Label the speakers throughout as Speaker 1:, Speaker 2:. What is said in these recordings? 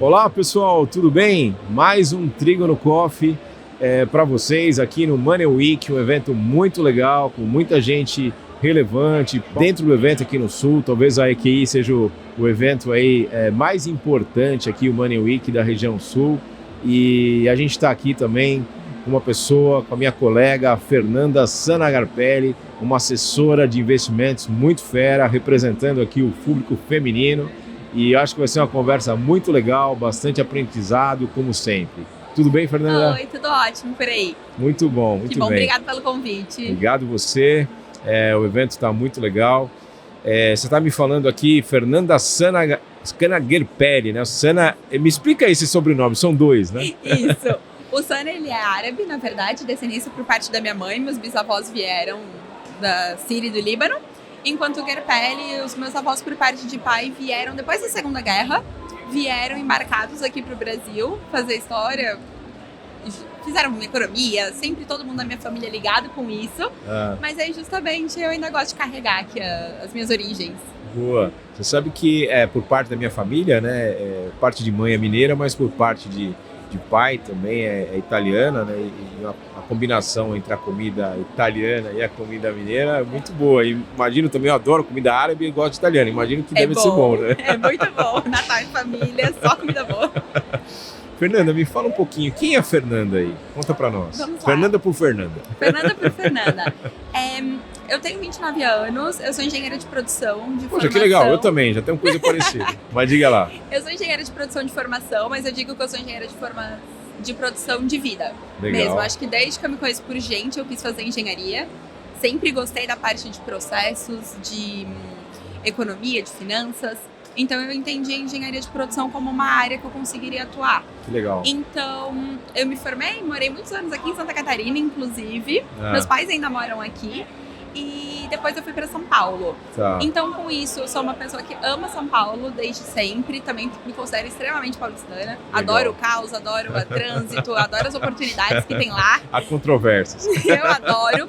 Speaker 1: Olá pessoal, tudo bem? Mais um Trígono Coffee para vocês aqui no Money Week, um evento muito legal, com muita gente relevante dentro do evento aqui no Sul. Talvez a EQI seja o evento aí mais importante aqui, o Money Week da região Sul. E a gente está aqui também com uma pessoa, com a minha colega Fernanda Sanagarpelli, uma assessora de investimentos muito fera, representando aqui o público feminino. E acho que vai ser uma conversa muito legal, bastante aprendizado, como sempre. Tudo bem, Fernanda?
Speaker 2: Oi, tudo ótimo por aí.
Speaker 1: Muito bom, muito
Speaker 2: que bom,
Speaker 1: bem.
Speaker 2: Obrigado pelo convite.
Speaker 1: Obrigado você, o evento está muito legal. Você está me falando aqui, Fernanda Sanagarpelli, né? Me explica esse sobrenome, são dois, né?
Speaker 2: Isso. O Sana, ele é árabe, na verdade, descendência por parte da minha mãe. Meus bisavós vieram da Síria e do Líbano. Enquanto o Garpelli, os meus avós por parte de pai vieram depois da Segunda Guerra, vieram embarcados aqui para o Brasil fazer história, fizeram uma economia, sempre todo mundo da minha família ligado com isso, mas aí justamente eu ainda gosto de carregar aqui as minhas origens.
Speaker 1: Boa. Você sabe que por parte da minha família, né, parte de mãe é mineira, mas por parte de pai também é italiana, né? E a combinação entre a comida italiana e a comida mineira é muito boa. E imagino também, eu adoro comida árabe e gosto de italiano. Imagino que deve ser bom, né?
Speaker 2: É muito bom. Natal em família, só comida boa.
Speaker 1: Fernanda, me fala um pouquinho, quem é a Fernanda aí? Conta pra nós.
Speaker 2: Vamos lá.
Speaker 1: Fernanda por Fernanda.
Speaker 2: Fernanda por Fernanda. Eu tenho 29 anos, eu sou engenheira de produção de formação.
Speaker 1: Que legal, eu também, já tenho coisa parecida. Mas diga lá.
Speaker 2: Eu sou engenheira de produção de formação, mas eu digo que eu sou engenheira de produção de vida.
Speaker 1: Legal.
Speaker 2: Mesmo. Acho que desde que eu me conheço por gente, eu quis fazer engenharia. Sempre gostei da parte de processos, de economia, de finanças. Então eu entendi a engenharia de produção como uma área que eu conseguiria atuar.
Speaker 1: Que legal.
Speaker 2: Então eu me formei, morei muitos anos aqui em Santa Catarina, inclusive. Meus pais ainda moram aqui. E depois eu fui para São Paulo.
Speaker 1: Tá.
Speaker 2: Então, com isso, eu sou uma pessoa que ama São Paulo desde sempre. Também me considero extremamente paulistana.
Speaker 1: Legal.
Speaker 2: Adoro o caos, adoro o trânsito, adoro as oportunidades que tem lá.
Speaker 1: Há controvérsias.
Speaker 2: Eu adoro.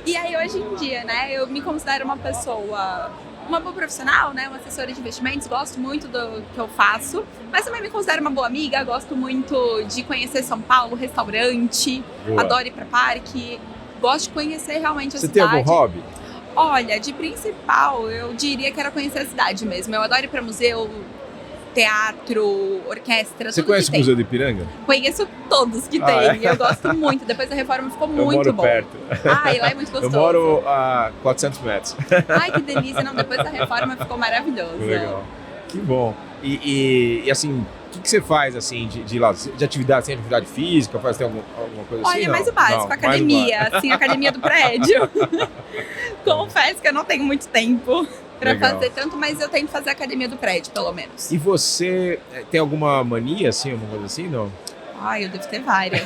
Speaker 2: E aí, hoje em dia, né, eu me considero uma pessoa, uma boa profissional, né, uma assessora de investimentos. Gosto muito do que eu faço. Mas também me considero uma boa amiga. Gosto muito de conhecer São Paulo, restaurante.
Speaker 1: Boa.
Speaker 2: Adoro ir para parque. Gosto de conhecer realmente a cidade.
Speaker 1: Você tem algum hobby?
Speaker 2: Olha, de principal, eu diria que era conhecer a cidade mesmo. Eu adoro ir para museu, teatro, orquestra,
Speaker 1: Você
Speaker 2: tudo
Speaker 1: conhece
Speaker 2: que
Speaker 1: o Museu
Speaker 2: tem.
Speaker 1: do Ipiranga?
Speaker 2: Conheço todos que tem. Eu gosto muito. Depois da reforma ficou muito
Speaker 1: moro
Speaker 2: bom.
Speaker 1: perto.
Speaker 2: Ai, lá é muito gostoso.
Speaker 1: Eu moro a 400 metros.
Speaker 2: Ai, que delícia. Não, depois da reforma ficou maravilhoso.
Speaker 1: Legal. Que bom. E assim, o que você faz assim de atividade, sem atividade física? Tem alguma coisa assim?
Speaker 2: Olha, mais o básico, academia. Assim, academia do prédio. Confesso que eu não tenho muito tempo para fazer tanto, mas eu tento fazer academia do prédio, pelo menos.
Speaker 1: E você tem alguma mania, assim, alguma coisa assim, não?
Speaker 2: Ai, eu devo ter várias.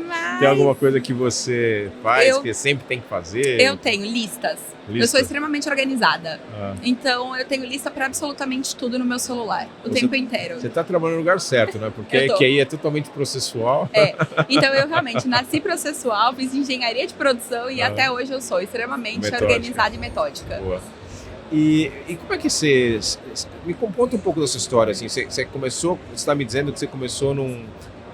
Speaker 2: Mas
Speaker 1: Tem alguma coisa que você faz, que sempre tem que fazer?
Speaker 2: Eu tenho listas. Eu sou extremamente organizada. Então, eu tenho lista para absolutamente tudo no meu celular, o tempo inteiro.
Speaker 1: Você está trabalhando no lugar certo, né? Porque a EQI é totalmente processual.
Speaker 2: Então, eu realmente nasci processual, fiz engenharia de produção e até hoje eu sou extremamente organizada e metódica.
Speaker 1: Boa. E como é que você... Me conta um pouco da sua história, assim. Você começou... Você está me dizendo que você começou num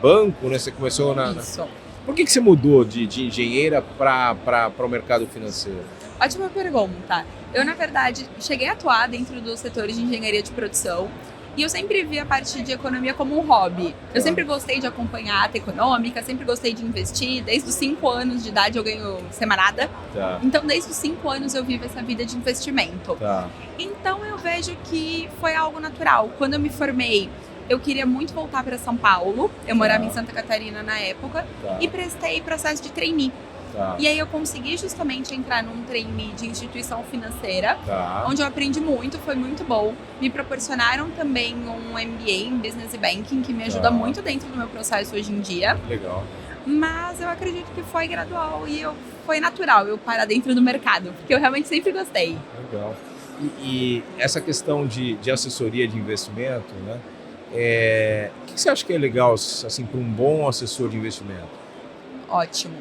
Speaker 1: banco, né? Você começou
Speaker 2: Isso.
Speaker 1: Por que você mudou de engenheira para o mercado financeiro?
Speaker 2: Ótima pergunta. Eu, na verdade, cheguei a atuar dentro dos setores de engenharia de produção e eu sempre vi a parte de economia como um hobby. Eu sempre gostei de acompanhar a ata econômica, sempre gostei de investir. Desde os 5 anos de idade eu ganho semanada. Então, desde os 5 anos eu vivo essa vida de investimento. Então, eu vejo que foi algo natural. Quando eu me formei, eu queria muito voltar para São Paulo. Eu morava em Santa Catarina na época e prestei processo de trainee. E aí eu consegui justamente entrar num trainee de instituição financeira, onde eu aprendi muito, foi muito bom. Me proporcionaram também um MBA em Business e Banking, que me ajuda muito dentro do meu processo hoje em dia.
Speaker 1: Legal.
Speaker 2: Mas eu acredito que foi gradual e foi natural eu parar dentro do mercado, porque eu realmente sempre gostei.
Speaker 1: Legal. E essa questão de assessoria de investimento, né? O que você acha que é legal assim, para um bom assessor de investimento?
Speaker 2: Ótimo.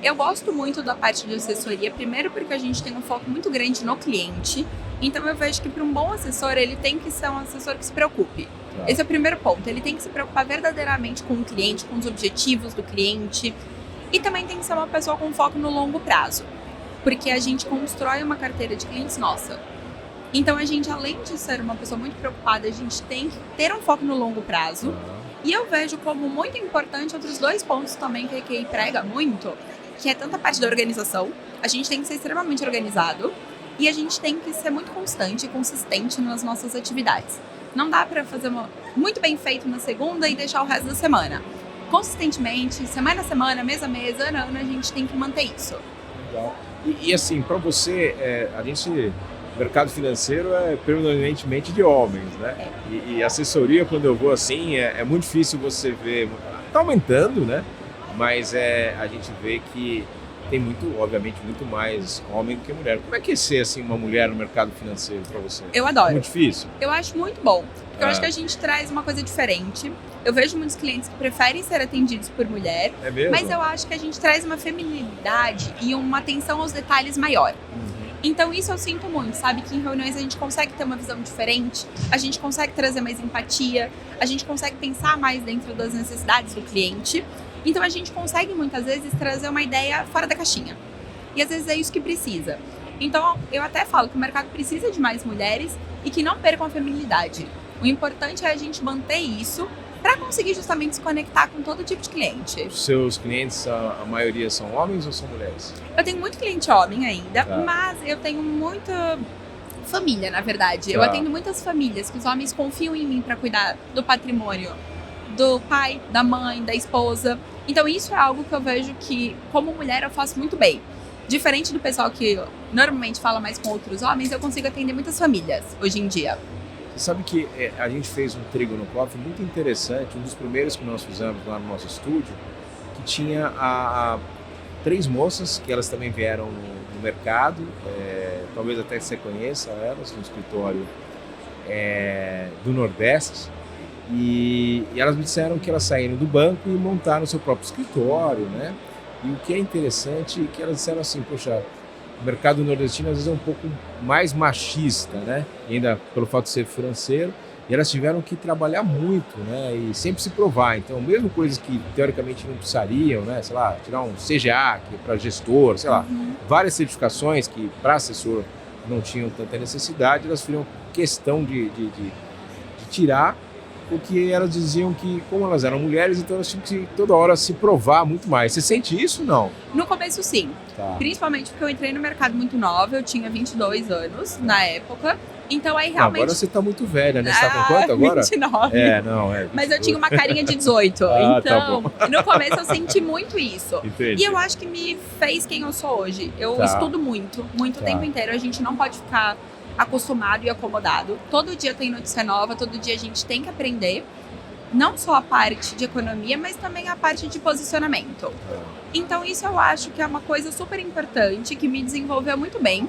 Speaker 2: Eu gosto muito da parte de assessoria, primeiro porque a gente tem um foco muito grande no cliente, então eu vejo que para um bom assessor, ele tem que ser um assessor que se preocupe. Esse é o primeiro ponto, ele tem que se preocupar verdadeiramente com o cliente, com os objetivos do cliente, e também tem que ser uma pessoa com foco no longo prazo, porque a gente constrói uma carteira de clientes nossa. Então a gente, além de ser uma pessoa muito preocupada, a gente tem que ter um foco no longo prazo. E eu vejo como muito importante outros 2 pontos também que a EQI prega muito, que é tanto a parte da organização, a gente tem que ser extremamente organizado e a gente tem que ser muito constante e consistente nas nossas atividades. Não dá para fazer muito bem feito na segunda e deixar o resto da semana. Consistentemente, semana a semana, mês a mês, ano a ano, a gente tem que manter isso.
Speaker 1: Legal. E assim, para você, o mercado financeiro é predominantemente de homens, né? E assessoria, quando eu vou assim, é muito difícil você ver. Está aumentando, né? Mas a gente vê que tem obviamente, muito mais homem do que mulher. Como é que é ser assim, uma mulher no mercado financeiro para você?
Speaker 2: Eu adoro.
Speaker 1: É muito difícil?
Speaker 2: Eu acho muito bom. Porque eu acho que a gente traz uma coisa diferente. Eu vejo muitos clientes que preferem ser atendidos por mulher.
Speaker 1: É mesmo?
Speaker 2: Mas eu acho que a gente traz uma feminilidade e uma atenção aos detalhes maior. Então isso eu sinto muito, sabe? Que em reuniões a gente consegue ter uma visão diferente, a gente consegue trazer mais empatia, a gente consegue pensar mais dentro das necessidades do cliente. Então a gente consegue muitas vezes trazer uma ideia fora da caixinha. E às vezes é isso que precisa. Então eu até falo que o mercado precisa de mais mulheres e que não percam a feminilidade. O importante é a gente manter isso para conseguir justamente se conectar com todo tipo de cliente.
Speaker 1: Os seus clientes, a maioria são homens ou são mulheres?
Speaker 2: Eu tenho muito cliente homem ainda,
Speaker 1: Tá.
Speaker 2: mas eu tenho muita família, na verdade.
Speaker 1: Tá.
Speaker 2: Eu atendo muitas famílias que os homens confiam em mim para cuidar do patrimônio do pai, da mãe, da esposa. Então isso é algo que eu vejo que, como mulher, eu faço muito bem. Diferente do pessoal que normalmente fala mais com outros homens, eu consigo atender muitas famílias hoje em dia.
Speaker 1: Você sabe que a gente fez um Trigo no Coffee muito interessante, um dos primeiros que nós fizemos lá no nosso estúdio, que tinha 3 moças, que elas também vieram no mercado, talvez até você conheça elas, no escritório do Nordeste, e elas me disseram que elas saíram do banco e montaram o seu próprio escritório, né? E o que é interessante é que elas disseram assim, poxa, o mercado nordestino às vezes é um pouco mais machista, né? Ainda pelo fato de ser financeiro, e elas tiveram que trabalhar muito, né? E sempre se provar. Então, mesmo coisas que teoricamente não precisariam, né? Sei lá, tirar um CGA para gestor, sei lá, várias certificações que para assessor não tinham tanta necessidade, elas faziam questão de tirar, porque elas diziam que, como elas eram mulheres, então elas tinham que toda hora se provar muito mais. Você sente isso ou não?
Speaker 2: No começo, sim.
Speaker 1: Tá.
Speaker 2: Principalmente porque eu entrei no mercado muito nova, eu tinha 22 anos na época. Então aí realmente...
Speaker 1: Agora você tá muito velha, né? Você tá com quanto agora?
Speaker 2: 29.
Speaker 1: Não, 22.
Speaker 2: Mas eu tinha uma carinha de 18.
Speaker 1: Ah, tá
Speaker 2: então, no começo eu senti muito isso.
Speaker 1: Entendi.
Speaker 2: E eu acho que me fez quem eu sou hoje. Eu
Speaker 1: Tá.
Speaker 2: estudo muito o
Speaker 1: Tá.
Speaker 2: tempo inteiro. A gente não pode ficar acostumado e acomodado. Todo dia tem notícia nova, todo dia a gente tem que aprender. Não só a parte de economia, mas também a parte de posicionamento. Então isso eu acho que é uma coisa super importante, que me desenvolveu muito bem,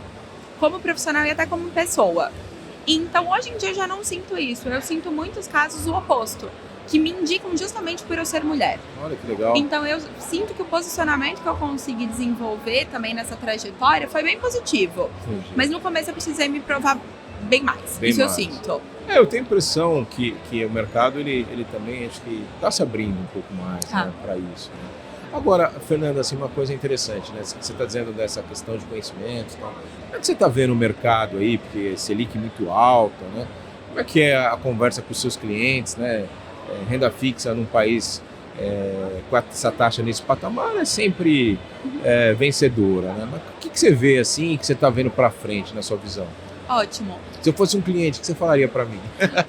Speaker 2: como profissional e até como pessoa. Então hoje em dia eu já não sinto isso, eu sinto muitos casos o oposto, que me indicam justamente por eu ser mulher.
Speaker 1: Olha que legal.
Speaker 2: Então eu sinto que o posicionamento que eu consegui desenvolver também nessa trajetória foi bem positivo.
Speaker 1: Entendi.
Speaker 2: Mas no começo eu precisei me provar bem mais,
Speaker 1: Bem
Speaker 2: isso
Speaker 1: mais.
Speaker 2: eu sinto.
Speaker 1: Eu tenho a impressão que o mercado ele também acho que está se abrindo um pouco mais,
Speaker 2: Tá.
Speaker 1: né, para isso. Né? Agora, Fernanda, assim, uma coisa interessante, né? Você está dizendo dessa questão de conhecimento e tal. Como é que você está vendo o mercado aí? Porque Selic muito alta, né? Como é que é a conversa com os seus clientes, né? Renda fixa num país com essa taxa nesse patamar é sempre vencedora, né? Mas o que você vê assim, que você está vendo para frente na sua visão?
Speaker 2: Ótimo.
Speaker 1: Se eu fosse um cliente, o que você falaria para mim?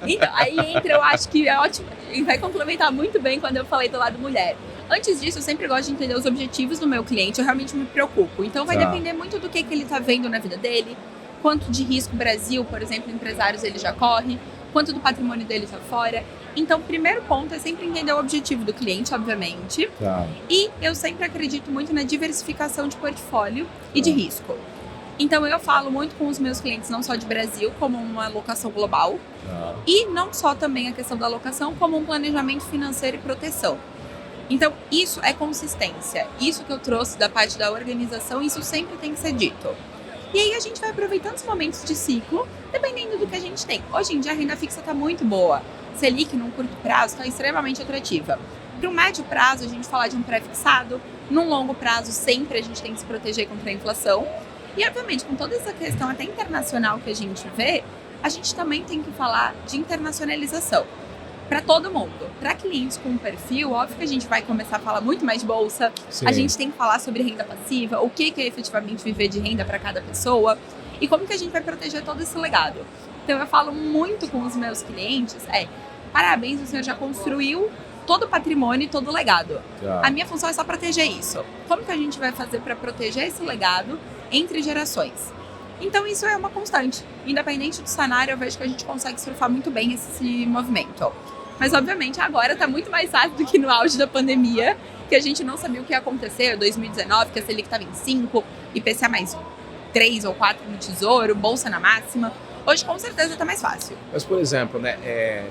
Speaker 2: Então, aí entra, eu acho que é ótimo, e vai complementar muito bem quando eu falei do lado mulher. Antes disso, eu sempre gosto de entender os objetivos do meu cliente, eu realmente me preocupo. Então vai
Speaker 1: Tá.
Speaker 2: depender muito do que ele está vendo na vida dele, quanto de risco Brasil, por exemplo, empresários ele já corre, quanto do patrimônio dele está fora. Então, o primeiro ponto é sempre entender o objetivo do cliente, obviamente.
Speaker 1: Tá.
Speaker 2: E eu sempre acredito muito na diversificação de portfólio e de risco. Então, eu falo muito com os meus clientes, não só de Brasil, como uma alocação global.
Speaker 1: Tá.
Speaker 2: E não só também a questão da alocação, como um planejamento financeiro e proteção. Então, isso é consistência. Isso que eu trouxe da parte da organização, isso sempre tem que ser dito. E aí a gente vai aproveitando os momentos de ciclo, dependendo do que a gente tem. Hoje em dia a renda fixa está muito boa. Selic, num curto prazo, está extremamente atrativa. Para um médio prazo, a gente fala de um pré-fixado. Num longo prazo, sempre a gente tem que se proteger contra a inflação. E, obviamente, com toda essa questão até internacional que a gente vê, a gente também tem que falar de internacionalização. Para todo mundo. Para clientes com um perfil, óbvio que a gente vai começar a falar muito mais de bolsa. Sim. A gente tem que falar sobre renda passiva, o que é efetivamente viver de renda para cada pessoa e como que a gente vai proteger todo esse legado. Então eu falo muito com os meus clientes, parabéns, o senhor já construiu todo o patrimônio e todo o legado. A minha função é só proteger isso. Como que a gente vai fazer para proteger esse legado entre gerações? Então isso é uma constante. Independente do cenário, eu vejo que a gente consegue surfar muito bem esse movimento. Mas, obviamente, agora está muito mais fácil do que no auge da pandemia, que a gente não sabia o que ia acontecer. 2019, que a Selic estava em 5, IPCA mais 3 ou 4 no Tesouro, Bolsa na máxima. Hoje, com certeza, está mais fácil.
Speaker 1: Mas, por exemplo, né,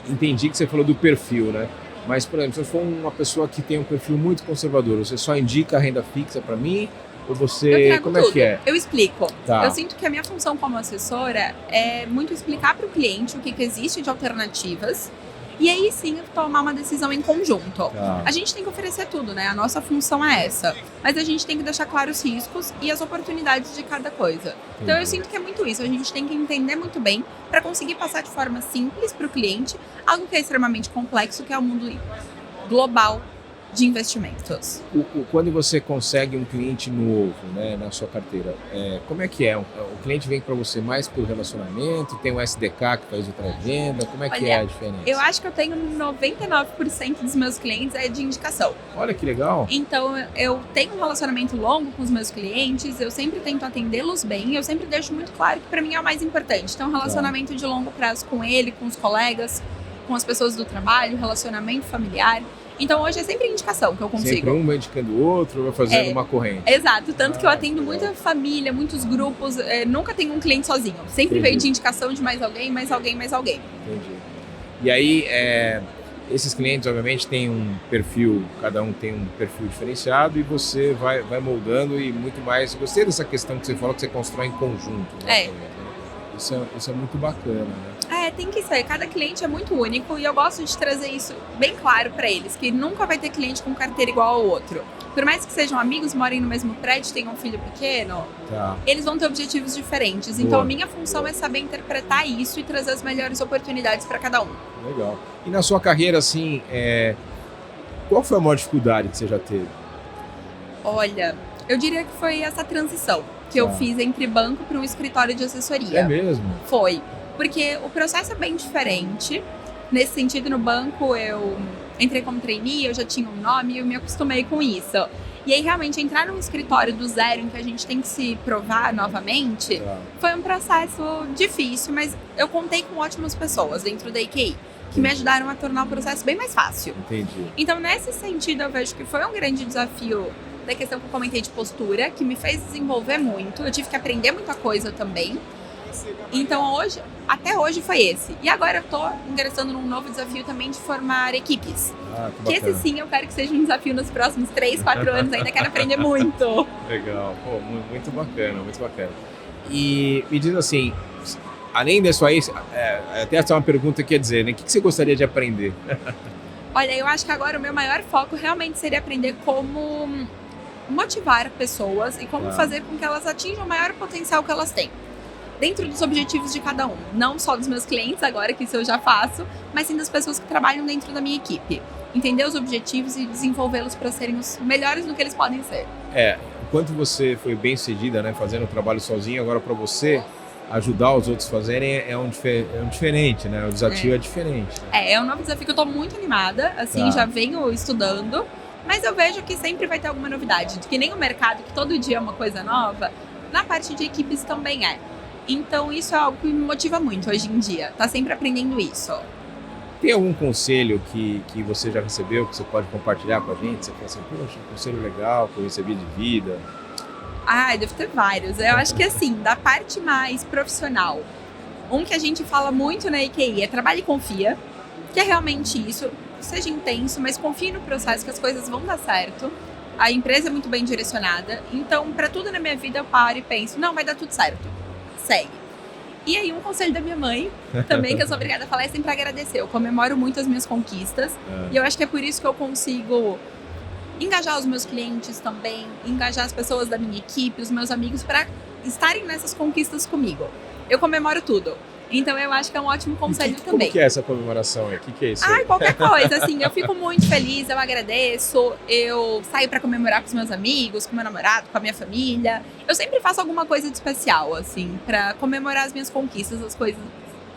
Speaker 1: entendi que você falou do perfil, né? Mas, por exemplo, se eu for uma pessoa que tem um perfil muito conservador, você só indica a renda fixa para mim? Ou você, como
Speaker 2: tudo.
Speaker 1: É que é?
Speaker 2: Eu explico.
Speaker 1: Tá.
Speaker 2: Eu sinto que a minha função como assessora é muito explicar para o cliente o que existe de alternativas e aí sim tomar uma decisão em conjunto.
Speaker 1: Tá.
Speaker 2: A gente tem que oferecer tudo, né? A nossa função é essa. Mas a gente tem que deixar claro os riscos e as oportunidades de cada coisa. Então eu sinto que é muito isso. A gente tem que entender muito bem para conseguir passar de forma simples para o cliente algo que é extremamente complexo, que é o mundo global de investimentos.
Speaker 1: Quando você consegue um cliente novo, né, na sua carteira, como é que é? O cliente vem para você mais pelo relacionamento? Tem um SDK que faz outra venda? Como é que é a diferença?
Speaker 2: Eu acho que eu tenho 99% dos meus clientes de indicação.
Speaker 1: Olha que legal.
Speaker 2: Então eu tenho um relacionamento longo com os meus clientes, eu sempre tento atendê-los bem, eu sempre deixo muito claro que para mim é o mais importante. Então, relacionamento de longo prazo com ele, com os colegas, com as pessoas do trabalho, relacionamento familiar. Então hoje é sempre indicação que eu consigo.
Speaker 1: Sempre um vai indicando o outro, vai fazendo uma corrente.
Speaker 2: Exato, tanto que eu atendo muita família, muitos grupos, nunca tenho um cliente sozinho. Sempre veio de indicação de mais alguém, mais alguém, mais alguém.
Speaker 1: Entendi. E aí, esses clientes obviamente têm um perfil, cada um tem um perfil diferenciado e você vai moldando e muito mais. Gostei dessa questão que você falou que você constrói em conjunto. Né? Isso é muito bacana, né?
Speaker 2: Tem que ser. Cada cliente é muito único e eu gosto de trazer isso bem claro para eles, que nunca vai ter cliente com carteira igual ao outro. Por mais que sejam amigos, morem no mesmo prédio, tenham um filho pequeno, eles vão ter objetivos diferentes. Então a minha função é saber interpretar isso e trazer as melhores oportunidades para cada um.
Speaker 1: Legal. E na sua carreira, assim, qual foi a maior dificuldade que você já teve?
Speaker 2: Olha, eu diria que foi essa transição que eu fiz entre banco para um escritório de assessoria.
Speaker 1: É mesmo?
Speaker 2: Foi. Porque o processo é bem diferente. Nesse sentido, no banco, eu entrei como trainee, eu já tinha um nome e eu me acostumei com isso. E aí, realmente, entrar num escritório do zero, em que a gente tem que se provar novamente, foi um processo difícil, mas eu contei com ótimas pessoas dentro da IKI, que me ajudaram a tornar o processo bem mais fácil.
Speaker 1: Entendi.
Speaker 2: Então, nesse sentido, eu vejo que foi um grande desafio da questão que eu comentei de postura, que me fez desenvolver muito. Eu tive que aprender muita coisa também. Então até hoje foi esse. E agora eu tô ingressando num novo desafio também de formar equipes. Que esse sim eu quero que seja um desafio nos próximos 3, 4 anos, ainda quero aprender muito.
Speaker 1: Legal, pô, muito bacana, muito bacana. E me diz assim, além disso aí, até essa é uma pergunta que ia dizer, né? O que você gostaria de aprender?
Speaker 2: Olha, eu acho que agora o meu maior foco realmente seria aprender como motivar pessoas e como fazer com que elas atinjam o maior potencial que elas têm. Dentro dos objetivos de cada um. Não só dos meus clientes, agora que isso eu já faço, mas sim das pessoas que trabalham dentro da minha equipe. Entender os objetivos e desenvolvê-los para serem os melhores no que eles podem ser.
Speaker 1: Enquanto você foi bem sucedida, né, fazendo o trabalho sozinho, agora para você ajudar os outros a fazerem é um diferente, né? O desafio é diferente. Né?
Speaker 2: É um novo desafio que eu estou muito animada, assim, já venho estudando, mas eu vejo que sempre vai ter alguma novidade. Que nem o mercado, que todo dia é uma coisa nova, na parte de equipes também é. Então isso é algo que me motiva muito hoje em dia, tá sempre aprendendo isso.
Speaker 1: Tem algum conselho que você já recebeu, que você pode compartilhar com a gente? Você fala assim, poxa, um conselho legal que eu recebi de vida.
Speaker 2: Deve ter vários. Eu acho que assim, da parte mais profissional, um que a gente fala muito na IKI é trabalhe e confia, que é realmente isso. seja intenso, mas confie no processo que as coisas vão dar certo. A empresa é muito bem direcionada, então para tudo na minha vida eu paro e penso, não, vai dar tudo certo, segue. E aí um conselho da minha mãe, também que eu sou obrigada a falar, é sempre agradecer. Eu comemoro muito as minhas conquistas e eu acho que é por isso que eu consigo engajar os meus clientes também, engajar as pessoas da minha equipe, os meus amigos para estarem nessas conquistas comigo. Eu comemoro tudo. Então eu acho que é um ótimo conselho também.
Speaker 1: Como que é essa comemoração? O que é isso?
Speaker 2: Qualquer coisa, assim, eu fico muito feliz, eu agradeço, eu saio pra comemorar com os meus amigos, com meu namorado, com a minha família. Eu sempre faço alguma coisa de especial, assim, pra comemorar as minhas conquistas, as coisas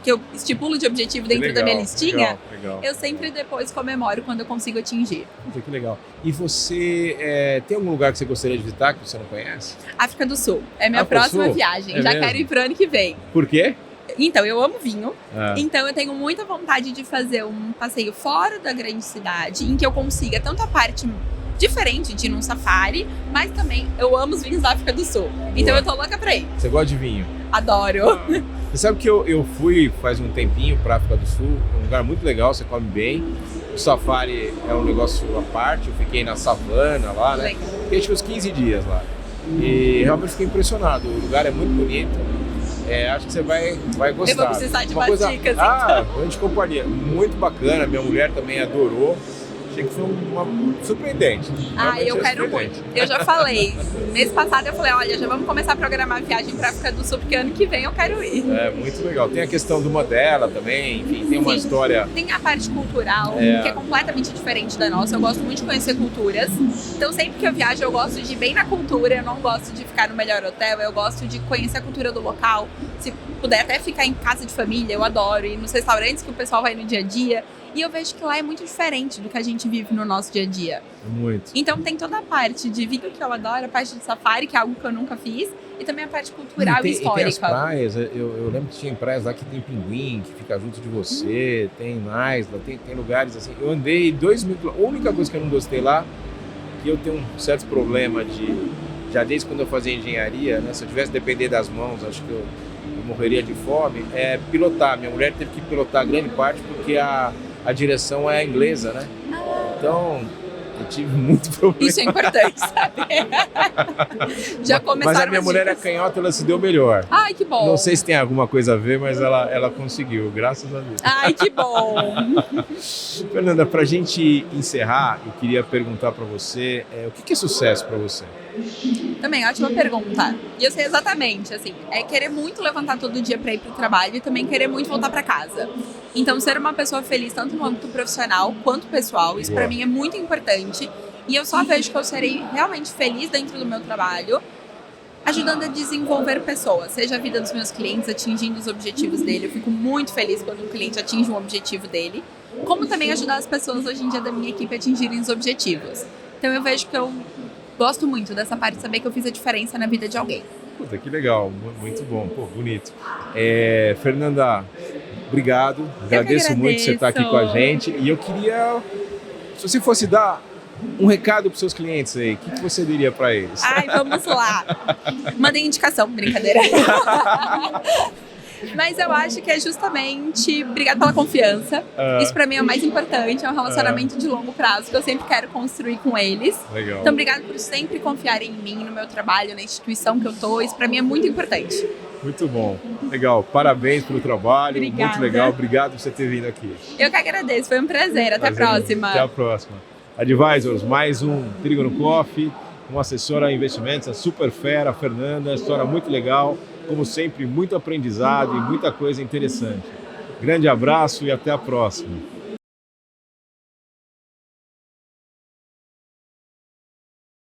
Speaker 2: que eu estipulo de objetivo dentro da minha listinha.
Speaker 1: Legal.
Speaker 2: Eu sempre depois comemoro quando eu consigo atingir.
Speaker 1: Que legal. E você tem algum lugar que você gostaria de visitar que você não conhece?
Speaker 2: África do Sul. É minha próxima viagem. Já
Speaker 1: mesmo?
Speaker 2: Quero ir pro ano que vem.
Speaker 1: Por quê?
Speaker 2: Então, eu amo vinho, então eu tenho muita vontade de fazer um passeio fora da grande cidade, em que eu consiga tanto a parte diferente de ir num safari, mas também eu amo os vinhos da África do Sul. Então eu tô louca pra ir.
Speaker 1: Você gosta de vinho?
Speaker 2: Adoro.
Speaker 1: Você sabe que eu fui faz um tempinho pra África do Sul, é um lugar muito legal, você come bem. O safari é um negócio à parte, eu fiquei na savana lá, né? Fiquei uns 15 dias lá. E realmente fiquei impressionado, o lugar é muito bonito. Acho que você vai gostar.
Speaker 2: Eu vou precisar de umas dicas, então.
Speaker 1: A gente compartilha. Muito bacana, minha mulher também adorou. Achei que foi surpreendente.
Speaker 2: Eu quero muito. Eu já falei. Mês passado eu falei, olha, já vamos começar a programar a viagem pra África do Sul, porque ano que vem eu quero ir.
Speaker 1: É, muito legal. Tem a questão do Mandela também, enfim, tem uma história...
Speaker 2: Tem a parte cultural, que é completamente diferente da nossa. Eu gosto muito de conhecer culturas. Então sempre que eu viajo, eu gosto de ir bem na cultura, eu não gosto de ficar no melhor hotel, eu gosto de conhecer a cultura do local. Se puder até ficar em casa de família, eu adoro ir nos restaurantes que o pessoal vai no dia a dia. E eu vejo que lá é muito diferente do que a gente vive no nosso dia a dia.
Speaker 1: Muito.
Speaker 2: Então tem toda a parte de vinho que eu adoro, a parte de safari, que é algo que eu nunca fiz, e também a parte cultural e histórica.
Speaker 1: E tem as praias, eu lembro que tinha praias lá que tem pinguim, que fica junto de você, tem mais, tem lugares assim. Eu andei 2.000 km, a única coisa que eu não gostei lá, que eu tenho um certo problema já desde quando eu fazia engenharia, né? Se eu tivesse depender das mãos, acho que eu morreria de fome, é pilotar. Minha mulher teve que pilotar grande parte porque a direção é inglesa, né? Então, eu tive muito problema.
Speaker 2: Isso é importante saber. Já começaram.
Speaker 1: Mas a minha mulher é canhota, ela se deu melhor.
Speaker 2: Ai, que bom.
Speaker 1: Não sei se tem alguma coisa a ver, mas ela conseguiu, graças a Deus.
Speaker 2: Ai, que bom.
Speaker 1: Fernanda, pra gente encerrar, eu queria perguntar pra você, o que é sucesso pra você?
Speaker 2: Também, ótima pergunta. E eu sei exatamente, assim, é querer muito levantar todo dia para ir pro trabalho e também querer muito voltar para casa. Então, ser uma pessoa feliz tanto no âmbito profissional quanto pessoal, isso para mim é muito importante. E eu só vejo que eu serei realmente feliz dentro do meu trabalho, ajudando a desenvolver pessoas, seja a vida dos meus clientes, atingindo os objetivos dele. Eu fico muito feliz quando um cliente atinge um objetivo dele, como também ajudar as pessoas hoje em dia da minha equipe a atingirem os objetivos. Então, eu vejo que eu gosto muito dessa parte de saber que eu fiz a diferença na vida de alguém.
Speaker 1: Puta, que legal, muito bom, pô, bonito. Fernanda, obrigado, agradeço muito você estar aqui com a gente. E eu queria, se você fosse dar um recado para os seus clientes aí, o que você diria para eles?
Speaker 2: Ai, vamos lá. Mandem indicação, brincadeira. Mas eu acho que é justamente obrigado pela confiança. Isso pra mim é o mais importante, é um relacionamento de longo prazo que eu sempre quero construir com eles.
Speaker 1: Legal.
Speaker 2: Então obrigado por sempre confiarem em mim, no meu trabalho, na instituição que eu tô. Isso pra mim é muito importante.
Speaker 1: Muito bom, legal, parabéns pelo trabalho.
Speaker 2: Obrigada.
Speaker 1: Muito legal, obrigado por você ter vindo aqui.
Speaker 2: Eu que agradeço, foi um prazer, até a próxima.
Speaker 1: Até a próxima. Advisors, mais um Trígono Coffee, uma assessora em investimentos, a super fera, Fernanda, história muito legal. Como sempre, muito aprendizado e muita coisa interessante. Grande abraço e até a próxima.